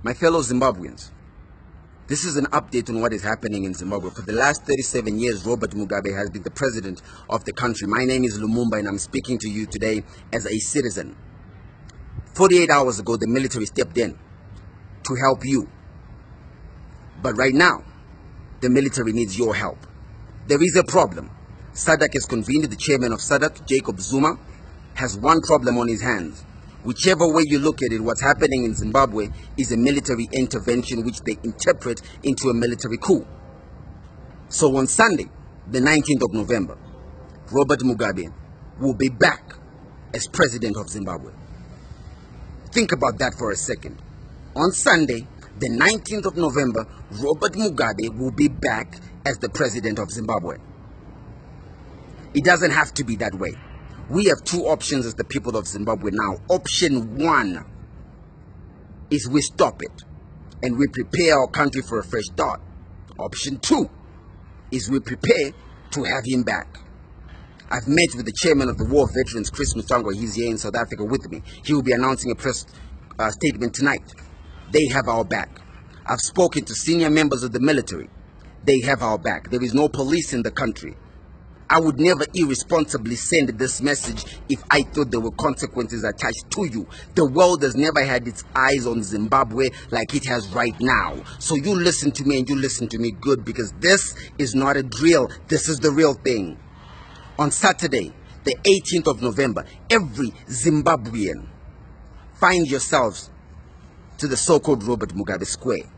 My fellow Zimbabweans, this is an update on what is happening in Zimbabwe. For the last 37 years, Robert Mugabe has been the president of the country. My name is Lumumba and I'm speaking to you today as a citizen. 48 hours ago, the military stepped in to help you. But right now, the military needs your help. There is a problem. SADC has convened. The chairman of SADC, Jacob Zuma, has one problem on his hands. Whichever way you look at it, what's happening in Zimbabwe is a military intervention which they interpret into a military coup. So on Sunday, the 19th of November, Robert Mugabe will be back as president of Zimbabwe. Think about that for a second. On Sunday, the 19th of November, Robert Mugabe will be back as the president of Zimbabwe. It doesn't have to be that way. We have two options as the people of Zimbabwe now. Option one is we stop it and we prepare our country for a fresh start. Option two is we prepare to have him back. I've met with the chairman of the War Veterans, Chris Musangwa. He's here in South Africa with me. He will be announcing a press statement tonight. They have our back. I've spoken to senior members of the military. They have our back. There is no police in the country. I would never irresponsibly send this message if I thought there were consequences attached to you. The world has never had its eyes on Zimbabwe like it has right now. So you listen to me and you listen to me good, because this is not a drill. This is the real thing. On Saturday, the 18th of November, every Zimbabwean, find yourselves to the so-called Robert Mugabe Square.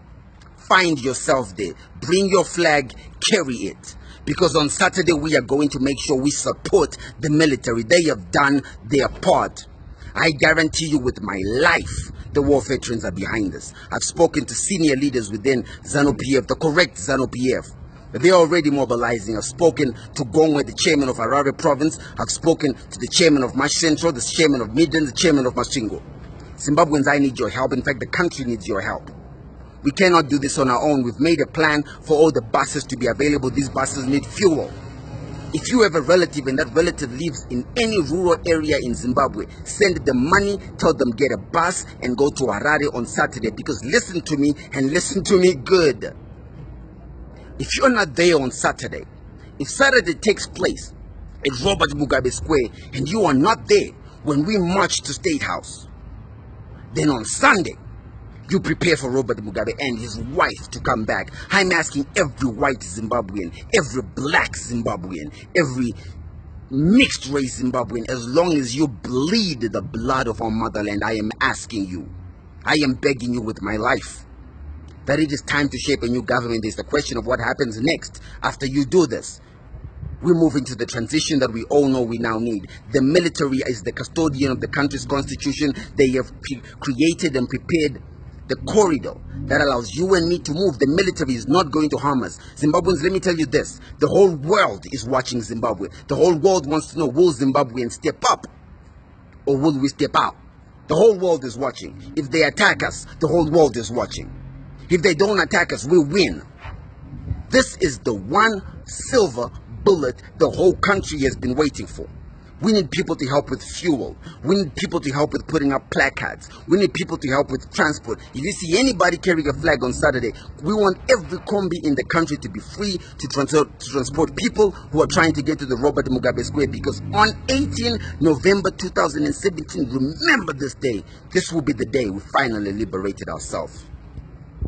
Find yourself there. Bring your flag, carry it. Because on Saturday, we are going to make sure we support the military. They have done their part. I guarantee you with my life, the war veterans are behind us. I've spoken to senior leaders within ZANU-PF, the correct ZANU-PF. They're already mobilizing. I've spoken to Gongwe, the chairman of Harare province. I've spoken to the chairman of Mash Central, the chairman of Midland, the chairman of Mashingo. Zimbabweans, I need your help. In fact, the country needs your help. We cannot do this on our own. We've made a plan for all the buses to be available. These buses need fuel. If you have a relative and that relative lives in any rural area in Zimbabwe, send them money, tell them get a bus and go to Harare on Saturday. Because listen to me and listen to me good. If you're not there on Saturday, if Saturday takes place at Robert Mugabe Square and you are not there when we march to State House, then on Sunday, you prepare for Robert Mugabe and his wife to come back. I'm asking every white Zimbabwean, every black Zimbabwean, every mixed race Zimbabwean, as long as you bleed the blood of our motherland, I am asking you, I am begging you with my life, that it is time to shape a new government. It's the question of what happens next after you do this. We move into the transition that we all know we now need. The military is the custodian of the country's constitution. They have created and prepared the corridor that allows you and me to move. The military is not going to harm us. Zimbabweans, let me tell you this. The whole world is watching Zimbabwe. The whole world wants to know, will Zimbabweans step up or will we step out? The whole world is watching. If they attack us, the whole world is watching. If they don't attack us, we'll win. This is the one silver bullet the whole country has been waiting for. We need people to help with fuel. We need people to help with putting up placards. We need people to help with transport. If you see anybody carrying a flag on Saturday, we want every combi in the country to be free to transport people who are trying to get to the Robert Mugabe Square. Because on 18 November 2017, remember this day. This will be the day we finally liberated ourselves.